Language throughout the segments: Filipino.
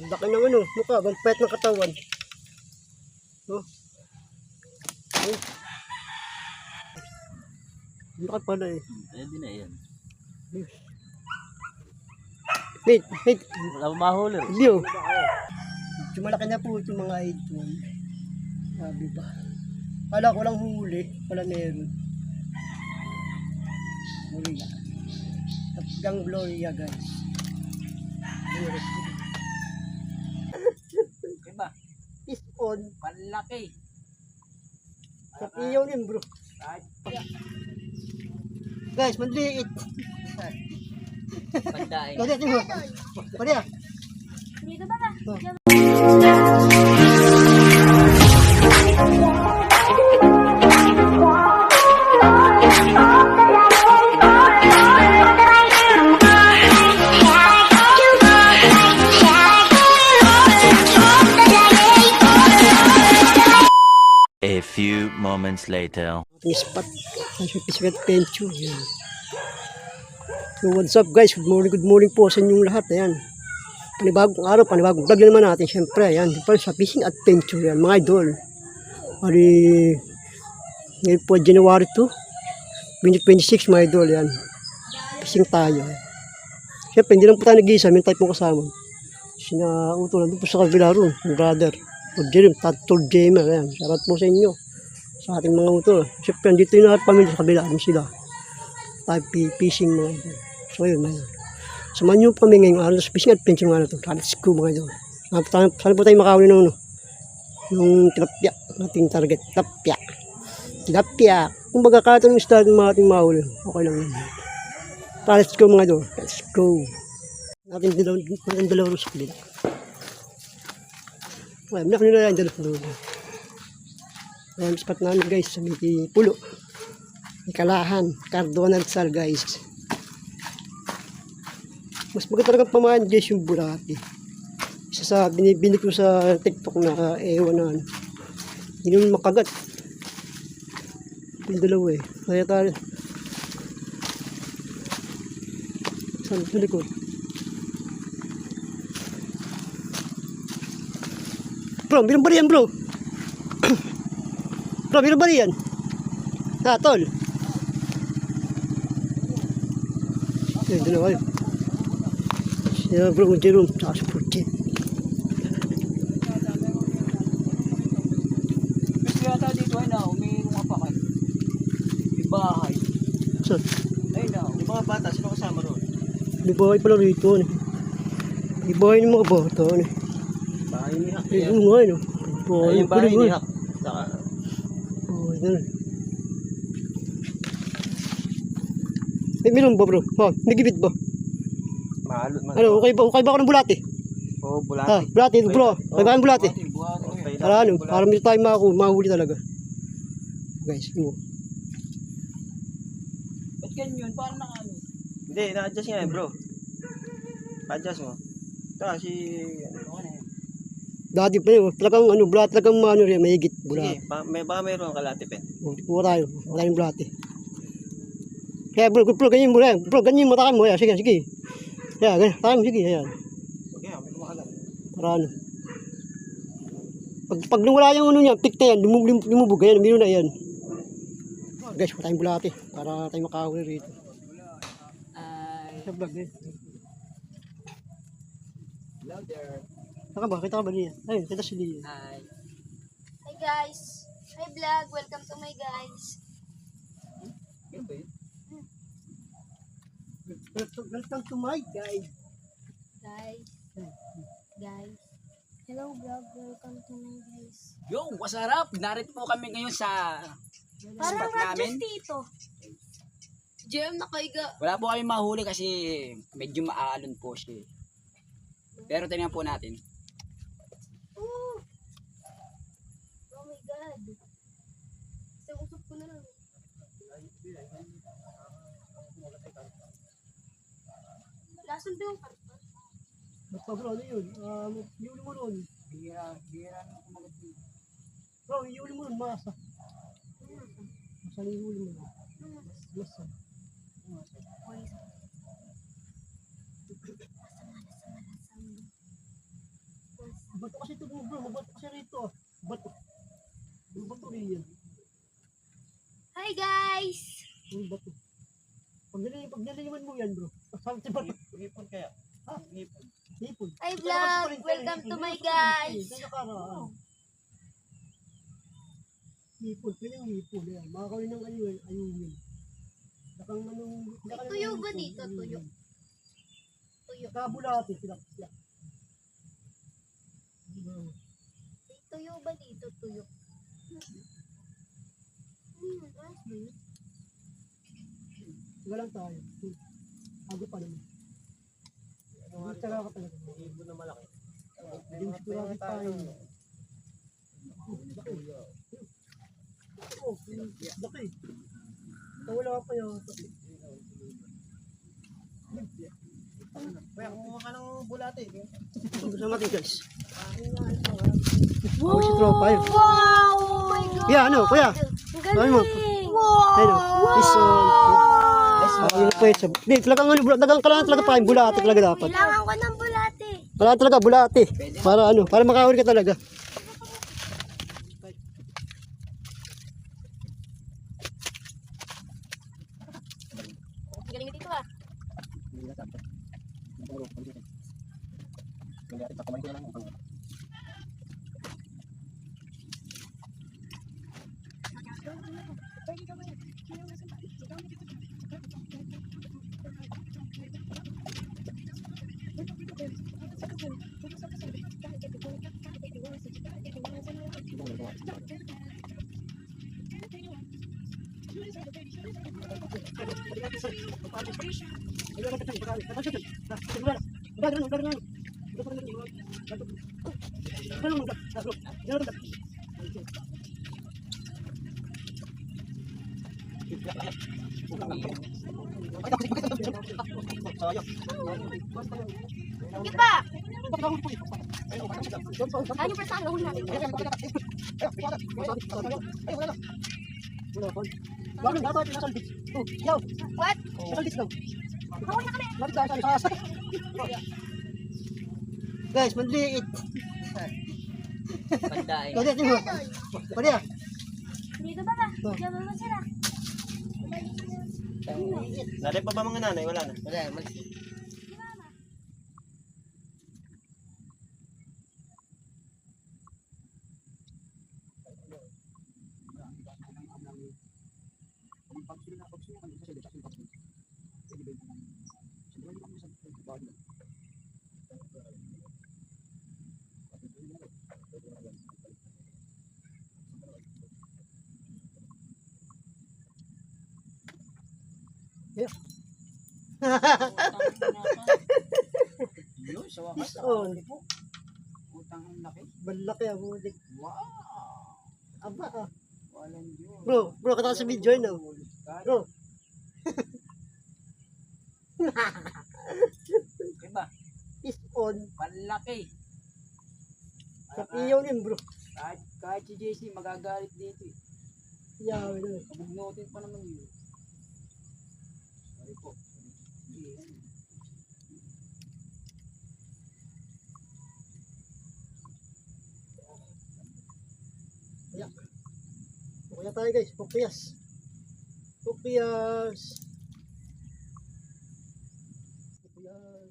Laki ng ano, mukha, bang pet ng katawan. Oh. Oh. Laki pala eh. Ayun din na yan. Wait. Wala pa mahuli. Hindi oh. Malaki na po itong mga ito. Sabi ba? Kala ko lang huli. Wala meron. Huli na. Tapgang Gloria guys. Diba? Fish on. Malaki. Kapiyaw din bro. Guys, maliit. Pandain. Kaya din mo. Kaya. Dito ba ba? A few moments later. Ating spot. Ang pencho. Yan. So what's up guys? Good morning po sa inyong lahat. Ayan. Panibagong araw, panibagong vlog naman natin. Siyempre, ayan. Di pa sa fishing adventure yan, mga idol. Ari, ngayon po, January 2, 2026, mga idol. Yan. Fishing tayo. Siyempre, hindi lang po tayo nag-iisa. May tayo pong kasama. Sinauto na doon po sa kabila roon. Yung brother. O Jerome, Tatol Jamer. Ayan. Shoutout po sa inyo. Sa ating mga utol. Siyempre, dito yung lahat pamilya sa kabila. Ano sila? Tayo fishing mga idol. So, yun. Ayan. Samahan nyo kami ngayong araw sa fishing adventure nga na ito. Let's go mga idol. Saan po tayo makahuli ng ano? Yung tilapia. Ating target. Tilapia. Kung baga kahit anong isda ng mga ating mahuli. Okay lang yun. Let's go mga idol. Let's go. Natin dalawa sa kabila. Okay, minak nila yan dalawa sa dulo. Ayan, spot namin guys. Sa may pulo. May Kalahan. Cardonalsal guys. Mas maganda talagang pamahan guys yung Burati. Isa sa binibili ko sa TikTok na ewan na ano. Hindi naman makagat. Yung dalawa eh. Kaya tayo. Saan sa likod? Bro, bilang bariyan bro. Bro, bilang bariyan. Ha, tol. Ayun, dalawa yun. Yeah, bro, Jerome, tsaka si Purche. Gusto yata dito ay na, umiinom ka pa kayo. May bahay. Saan? Ay na, yung mga bata, sino kasama doon? May bahay pala rito. May bahay ng mga bata. Bahay ni Hak. Eh, yung nga, no? Ay, yung bahay ni Hak. Saka, Oh, ito. Eh, meron ba bro? Ha, may gibit ba? maalot man. Ano, okay ba ako ng bulate? Oo, bulati. Ha, bulate, bro. May ba ang bulate? Buhati. Para ano, para may tayo mahuli talaga. Guys, mo. Ba't ganyan? Paano na ano? Hindi, na-adjust nga bro. Adjust mo. Ito si... Ano na yan? Dati pa yun, talagang ano, bulate, talagang ano rin, may higit bulate. Sige, baka mayroon kalati pen. Kuha tayo, bulate. Kaya bro, ganyan mo rin. Bro, ganyan mo takan mo. Sige. Kaya, ganyan, takan mo, sige, ayan. Okay, may kumakalat. Para ano. Pag wala yung ano niya, pick na yan, lumubog, ayan, meron na yan. Guys, patayong bulate, para tayo makahuli rito. Sa vlog eh. Hello there. Kita ka ba niya? Ayun, kita si Lia. Hi. Hi guys. Hi vlog. Welcome to my guys. Yan ba yun? Welcome to my guys. Guys. Hello vlog. Welcome to my guys. Yo, wasarap! Narito po kami ngayon sa Parang spot namin. radyo dito. Jem, nakaiga. Wala po kami mahuli kasi medyo maalon po siya. Pero tingnan po natin. Oh. Oh my God. Sa usap ko na lang. Lasan ba yung karton? Basta bro, ano yun? Iuli mo nun. Bira nang kumagat yun. Bro, iuli mo nun, masa. Masa na iuli mo nun. Masa. Bato kasi ito bro, mabato kasi rito. Bato. Yung bato rin yan. Hi guys! Yung bato. Pag nililiman mo yan bro. Sabi si bato. Ipon kaya. Ha? Ipon. Hipon. Hi vlog! Welcome to my guys! Hipon, pinang hipon yan. Makakawin ng ayun. Nakang anong... May tuyo ba dito? Tuyo. Tuyo. Kabulati sila. May tuyo ba dito? Tuyo. Ayos ba yun? Wala lang tayo. Ago pa naman. Hindi talaga ka talaga. Ibon na malaki. Hindi mo sigurado tayo. Oo, laki. Wala ka pa yun. Kuya, kumuha ka ng bulate. Gusto natin guys. Wow! Si tropa yun. Wow! Oh my God! Yeah, ano, kuya? Ang Ano mo? galing! Wow! Ayun o. Is yun po yun. Hindi, talagang ano, kailangan talaga pa yung bulate talaga dapat. Kailangan ko ng bulate. Kailangan talaga bulate. Para ano, para makahuli ka talaga. Ang galing dito ah. Sige pa! Ano yung first time? Gawin natin. What? Guys, manliit. Pandain. Kaya din mo. Kaya. Dito ba ba? Diyan ba sila? Natin pa ba mga nanay? Wala na. Wala, Is on. Utang ang laki. Balaki ang hulik. Wow! Aba ah. Walang Diyos. Bro, kata sa video yun. Bro. Diba? Is on. Panlaki. Sa iyaw yun bro. Kahit si JC magagalit dito eh. Iyaw yun. Kabugnutin pa naman yun. Sorry po. Kaya tayo guys, pupiyas. Pupiyas. Pupiyas.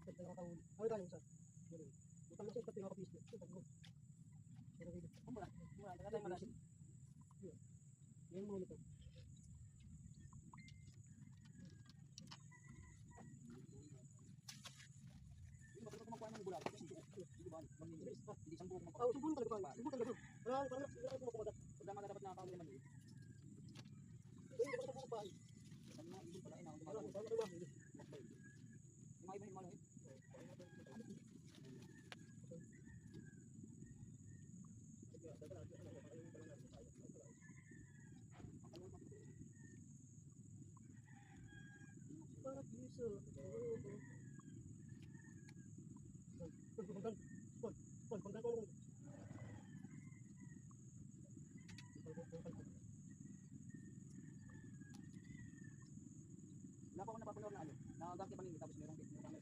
Ito na katawin. Ano tayo sa? Ito na siya pati mga kapis. Ito mo. Mura. Tayo malaki. Yan mo nito. Oh, subukan talaga pa. Subukan talaga. Parang kumagat. Pagdama na dapat nakakawin naman yun. Wala pa ako napapunod na ano. Nakagante pa nila tapos merong sila ang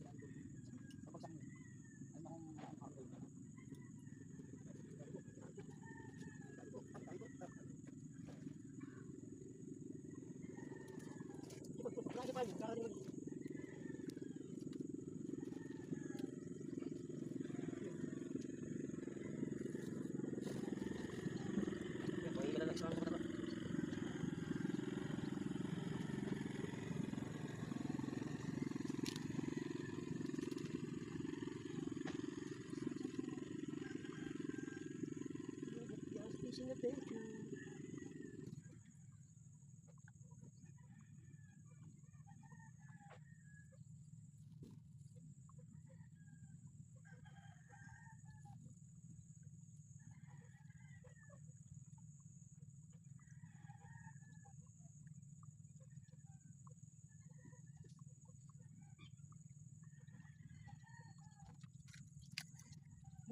kapagsak mo. tayo. Kakating mag... Yan, pangingin na lang sa mga kapatid. Gas fishing adventure.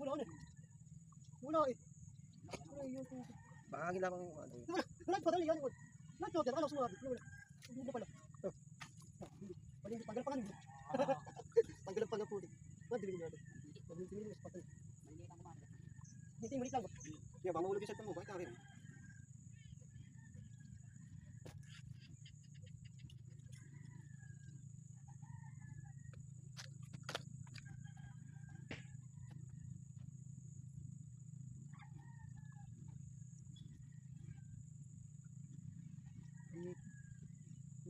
Mula ko na. Mula ko eh. Mula yun. Baka gila kong ano. Wala pa dali yan. Wala pa dali. Wala sumabi. Wala. Hindi pala. Wala hindi tanggal pa nga. Tanggal pa nga po. Madali nga. Madali nga sa patay. Hindi malit lang ba? Yan, baka mahulog yung set mo. Bakit ka rin?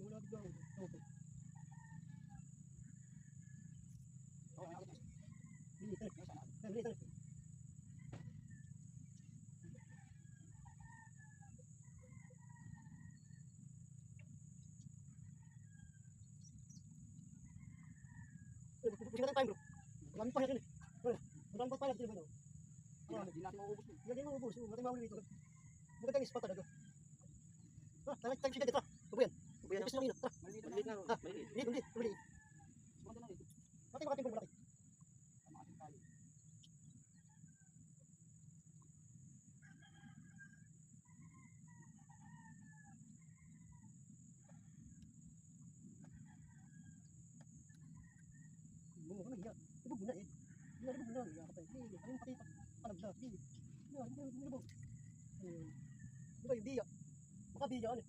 Mula ko lang. Okay. Hindi. Pusin natin time bro. Maraming pa yan eh. Maraming pa yan dito. Hindi natin mauubos. Hindi mauubos. Maraming mahuli dito. Magandang spot talaga. Time siya dito. Tubo yan. Tubo yan. Ipis na kanina. Maliit nga. Maliit. Maliit. Bakit makatimpong malaki? Bunga ka nahiya. Ibog mo na eh. Hindi na ibog mo na. Hiya ka pa eh. Hindi. Ano yung pati panagda? Hindi. Hindi ibog. Di ba yung biya? Baka biya ano eh.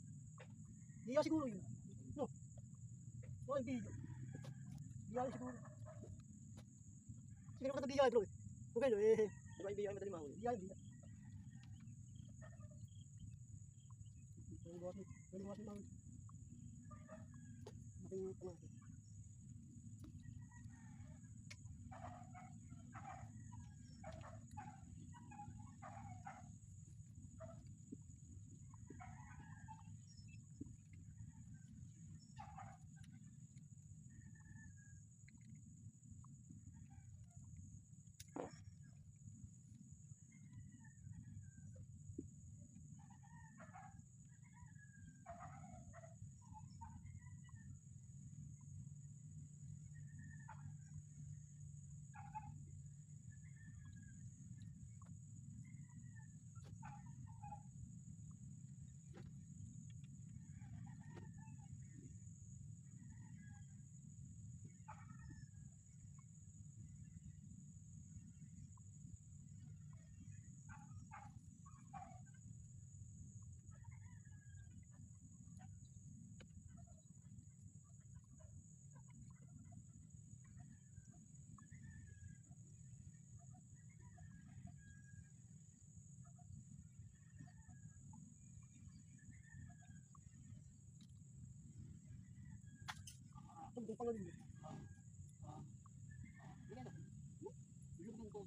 Biya siguro yun. No. Baka yung biya. Biya yun siguro. Sige naman ka biya eh bro eh. Okay no eh. Di ba yung biya ay madali mahuli? Biya yung biya. Naliwasin lang. Making pamati. Tunggu pala dito. Hindi na. Yung tunggu ko.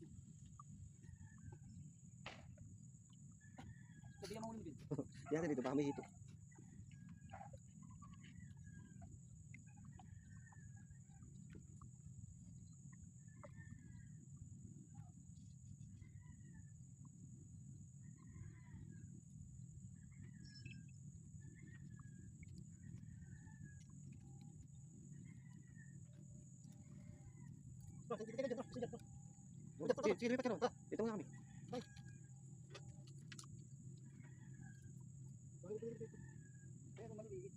Sabi mo ulit. Yan dito, baka may hito. Bro, sige dyan bro. Sige bro. Sige, lipat ka ron. Ito nga kami. Pero maliliit.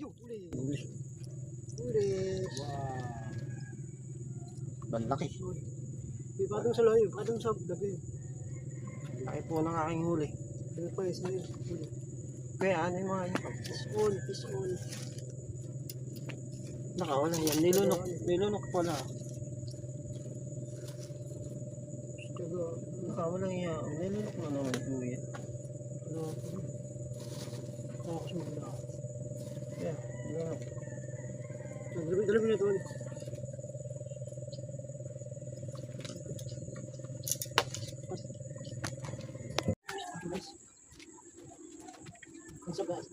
Uli. Uli. Banlaki. May patong sa layo, patong sa gabi. Laki po ng aking huli. Ano pa yun sa'yo? Uli. Kaya ano yung mga yun? Fish on, fish on. Nakawala yan. Nilunok pala. Taga, Nakawala yan. Nilunok na naman po yan. ano, nakasimula. Yeah, nilunok. Dalawin na ito. Ang sagas.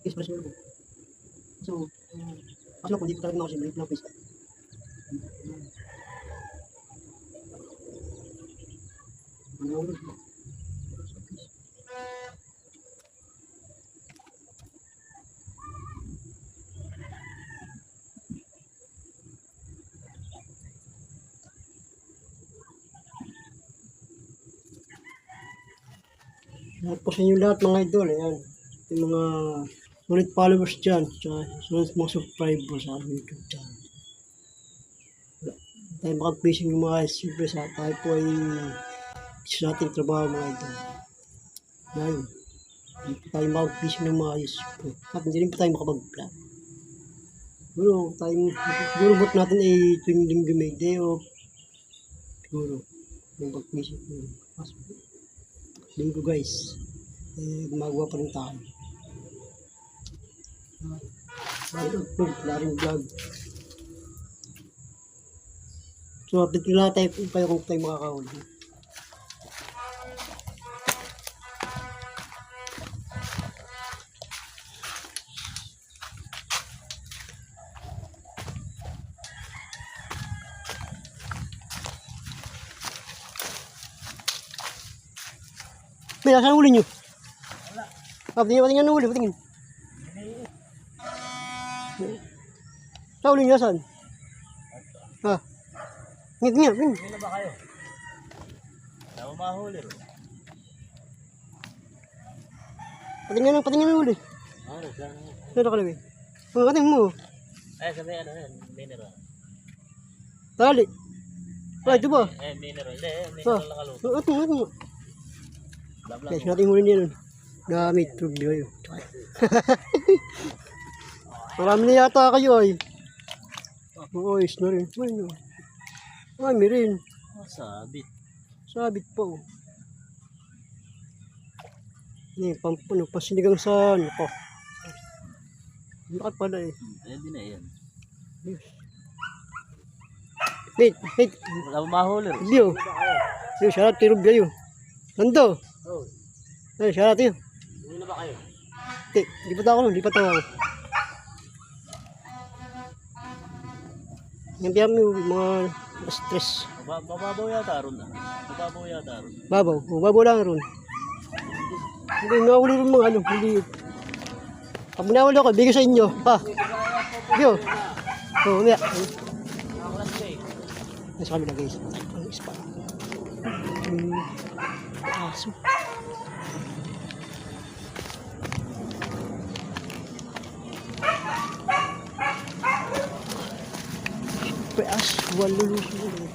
Express mo. So, pasok ko dito talaga na ako siya, malip lang po sa inyo lahat mga idol, ayan. Yung mga sulit followers dyan, sulit mga subscribers sa aking YouTube channel. Tayo makapishing ng mga siyempre sa tayo po ay isa natin trabaho mga idol. Ngayon, hindi po tayo makapishing ng mga siyempre. At hindi rin po tayo makapag-vlog. Siguro bot natin ay tuwing linggo may day off. Siguro, yung pag-fishing po. Linggo guys, gumagawa pa rin tayo. Wala rin vlog. So, update nyo lang tayo kung tayo makakahuli. May nasaan huli nyo? Wala. Patingin ang huli, patingin. Sa huli nyo, saan? Ha? Tingin. Hindi na ba kayo? Wala mo mahuli. Patingin ang huli. Ano, saan? Ano nakalagay? Patingin mo. Sabi ano yan, mineral. Tali. Ito ba? Mineral. Mineral lang kaluto. Ito. Guys, natin huli niya nun. Gamit, tubig kayo. Marami na yata kayo ay. Ayos na rin. Ay, may rin. Sabit. Sabit po. Pasinigang sa ano po. Bakit pala eh. Hindi na yan. Wait. Wala mo mahuli. Hindi oh. Yung sharat kay Rubia yun. Nando. Oh. Ay, sharat yun. Hindi na ba kayo? Lipat ako. Yung biya mo mga stress. Bababaw yata ron. Babaw lang ron. Hindi, nakahuli rin mga ano. Hindi. Pag manahuli ako, bigay sa inyo. Ha? Yo. Umaya. Nasa kami na guys. Ang ispa. Aso. Walo lusulo.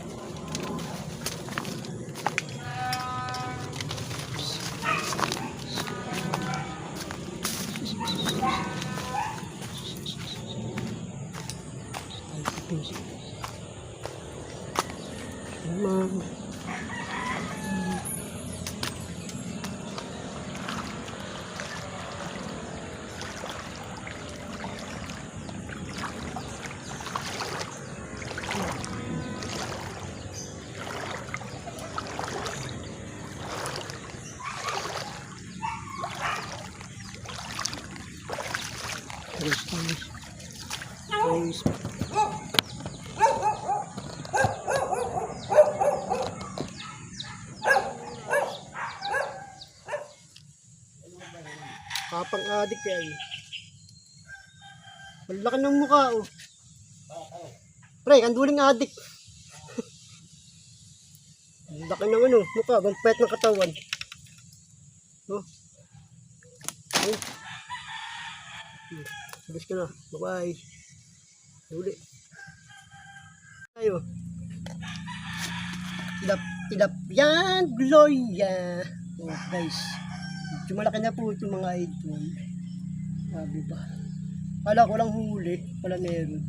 guys. Kapang adik kaya. Malaki ng mukha oh. Pre, ang duling adik. Ang laki ng ano, mukha, bang pet ng katawan. Oh. Oh. Alis ka na. Bye-bye. Huli. Tayo. Tilap yan, Gloria. Oh, guys. Medyo malaki na po ito mga idol. Sabi ba? Kala ko lang huli. Pala meron.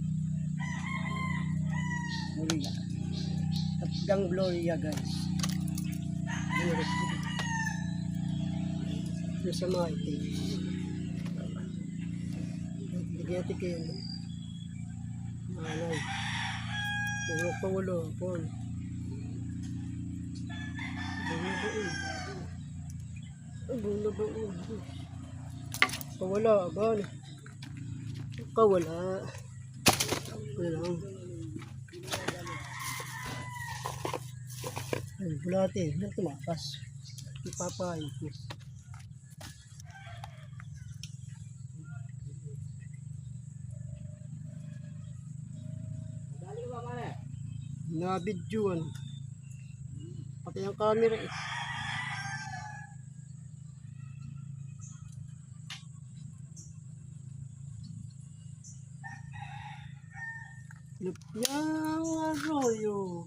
Gloria. Tapgang Gloria, guys. Meron. Ito sa mga ito. Bigyan natin kayo. Malay. Tulog pa wala. Pon. Bula ba Kawala, abal. Kawala. Wala lang. Ay, bulate. Hindi tumakas. Ipapain ko. Na-videoan. Pati ang camera eh. Lupyang arroyo.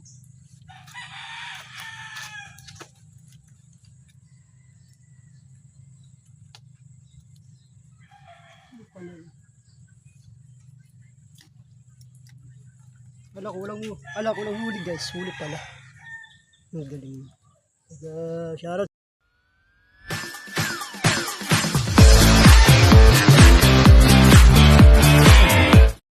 Ala ko lang huli guys. Huli pala. Ang galing. Shoutout